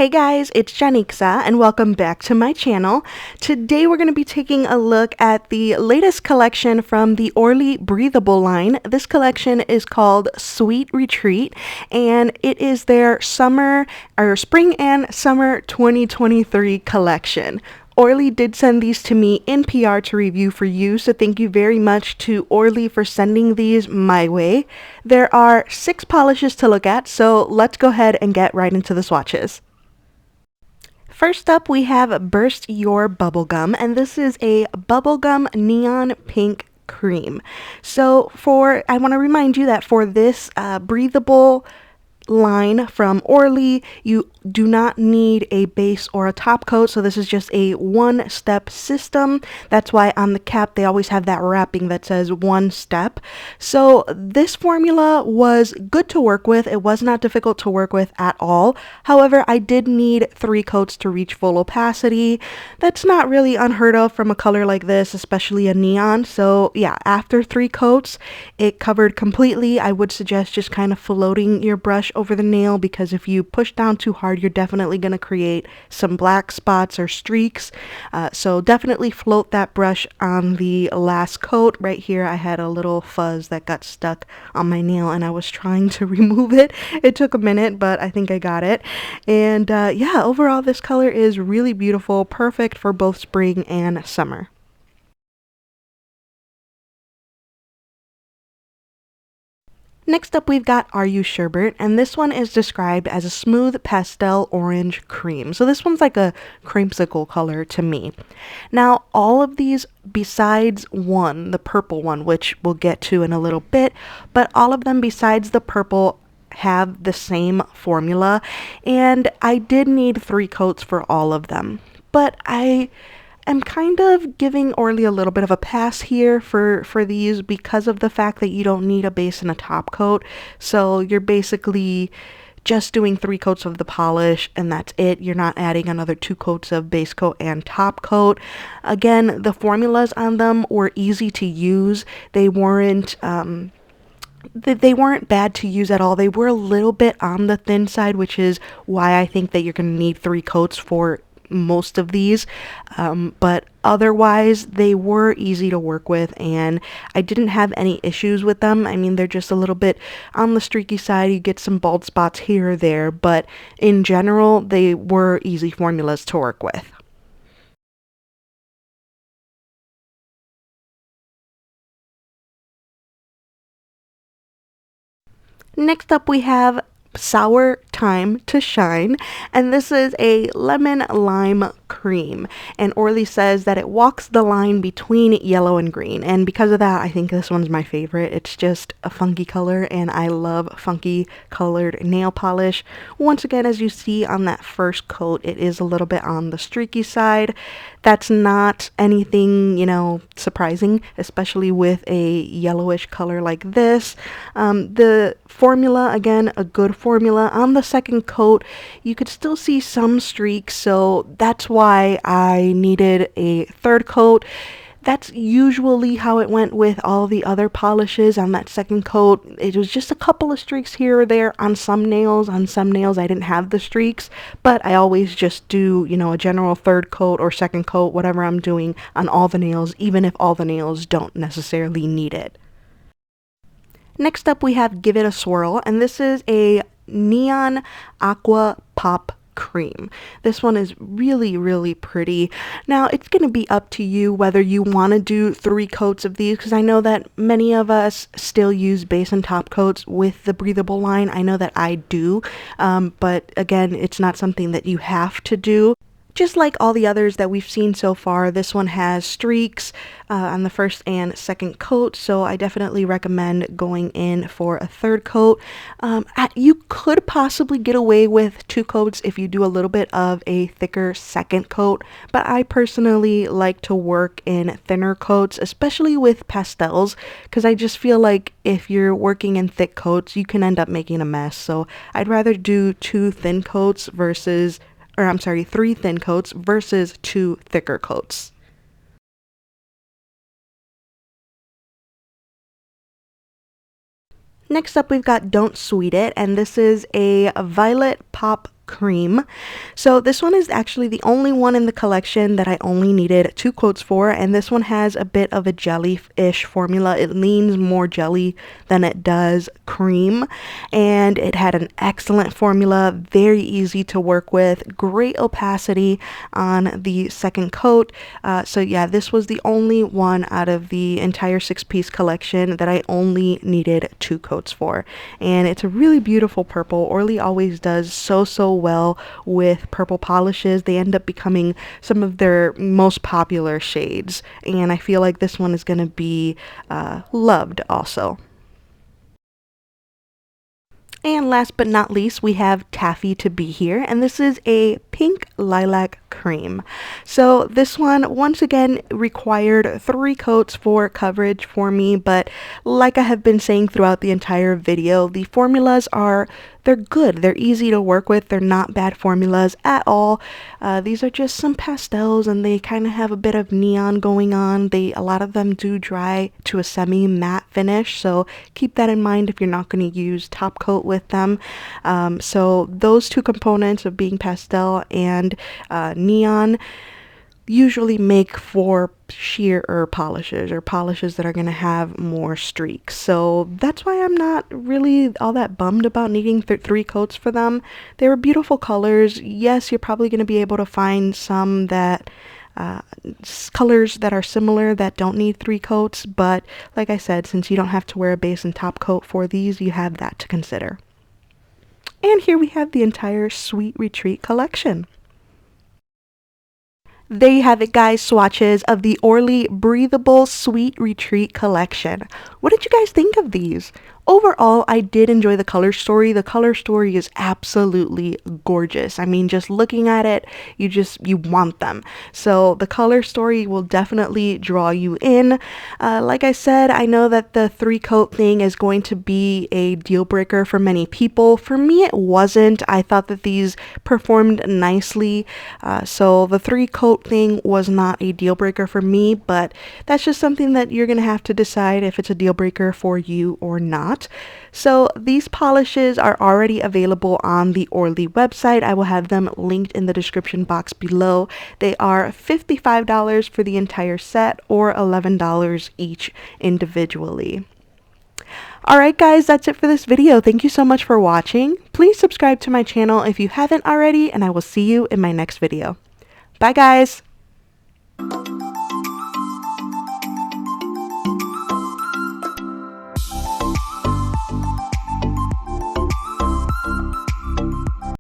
Hey guys, it's Janixa and welcome back to my channel. Today we're going to be taking a look at the latest collection from the Orly Breathable line. This collection is called Sweet Retreat and it is their spring and summer 2023 collection. Orly did send these to me in PR to review for you, so thank you very much to Orly for sending these my way. There are 6 polishes to look at, so let's go ahead and get right into the swatches. First up, we have Burst Your Bubblegum, and this is a bubblegum neon pink cream. So I want to remind you that for this breathable line from Orly, you do not need a base or a top coat, so this is just a one-step system. That's why on the cap they always have that wrapping that says one step. So this formula was good to work with. It was not difficult to work with at all. However, I did need 3 coats to reach full opacity. That's not really unheard of from a color like this, especially a neon. So yeah, after 3 coats it covered completely. I would suggest just kind of floating your brush over the nail, because if you push down too hard you're definitely going to create some black spots or streaks. So definitely float that brush on the last coat. Right here I had a little fuzz that got stuck on my nail and I was trying to remove it. It took a minute, but I think I got it. And yeah, overall this color is really beautiful, perfect for both spring and summer. Next up, we've got You Sherbet, and this one is described as a smooth pastel orange cream. So this one's like a creamsicle color to me. Now, all of these, besides one, the purple one, which we'll get to in a little bit, but all of them besides the purple have the same formula, and I did need 3 coats for all of them. But I'm kind of giving Orly a little bit of a pass here for these, because of the fact that you don't need a base and a top coat. So you're basically just doing 3 coats of the polish and that's it. You're not adding another 2 coats of base coat and top coat. Again, the formulas on them were easy to use. They weren't bad to use at all. They were a little bit on the thin side, which is why I think that you're going to need 3 coats for most of these, but otherwise they were easy to work with and I didn't have any issues with them. I mean, they're just a little bit on the streaky side. You get some bald spots here or there, but in general they were easy formulas to work with. Next up, we have Sour Time to Shine, and this is a lemon lime cream, and Orly says that it walks the line between yellow and green, and because of that I think this one's my favorite. It's just a funky color and I love funky colored nail polish. Once again, as you see on that first coat, it is a little bit on the streaky side. That's not anything, surprising, especially with a yellowish color like this. The formula, again, a good formula. On the second coat, you could still see some streaks, so that's why I needed a 3rd coat. That's usually how it went with all the other polishes. On that second coat, it was just a couple of streaks here or there on some nails. On some nails I didn't have the streaks, but I always just do, a general 3rd coat or 2nd coat, whatever I'm doing on all the nails, even if all the nails don't necessarily need it. Next up, we have Give It a Swirl, and this is a neon aqua pop cream. This one is really, really pretty. Now, it's going to be up to you whether you want to do 3 coats of these, because I know that many of us still use base and top coats with the Breathable line. I know that I do, but again, it's not something that you have to do. Just like all the others that we've seen so far, this one has streaks on the first and second coat, so I definitely recommend going in for a 3rd coat. You could possibly get away with 2 coats if you do a little bit of a thicker second coat, but I personally like to work in thinner coats, especially with pastels, because I just feel like if you're working in thick coats, you can end up making a mess. So I'd rather do 3 thin coats versus 2 thicker coats. Next up, we've got Don't Sweet It, and this is a violet pop cream. So this one is actually the only one in the collection that I only needed 2 coats for, and this one has a bit of a jelly-ish formula. It leans more jelly than it does cream, and it had an excellent formula, very easy to work with, great opacity on the second coat. So yeah, this was the only one out of the entire 6-piece collection that I only needed 2 coats for, and it's a really beautiful purple. Orly always does so well with purple polishes. They end up becoming some of their most popular shades, and I feel like this one is going to be loved also. And last but not least, we have Taffy To Be Here, and this is a pink lilac cream. So this one, once again, required 3 coats for coverage for me, but like I have been saying throughout the entire video, the formulas they're good. They're easy to work with. They're not bad formulas at all. These are just some pastels, and they kind of have a bit of neon going on. A lot of them do dry to a semi-matte finish, so keep that in mind if you're not going to use top coat with them. So those 2 components of being pastel and neon usually make for sheer polishes, or polishes that are going to have more streaks. So that's why I'm not really all that bummed about needing 3 coats for them. They were beautiful colors. Yes, you're probably going to be able to find some that colors that are similar that don't need 3 coats, but like I said, since you don't have to wear a base and top coat for these, you have that to consider. And here we have the entire Sweet Retreat collection. There you have it, guys, swatches of the Orly Breathable Sweet Retreat collection. What did you guys think of these? Overall, I did enjoy the color story. The color story is absolutely gorgeous. I mean, just looking at it, you want them. So the color story will definitely draw you in. Like I said, I know that the 3 coat thing is going to be a deal breaker for many people. For me, it wasn't. I thought that these performed nicely. So the 3 coat thing was not a deal breaker for me, but that's just something that you're going to have to decide if it's a deal breaker for you or not. So these polishes are already available on the Orly website. I will have them linked in the description box below. They are $55 for the entire set, or $11 each individually. Alright guys, that's it for this video. Thank you so much for watching. Please subscribe to my channel if you haven't already, and I will see you in my next video. Bye guys!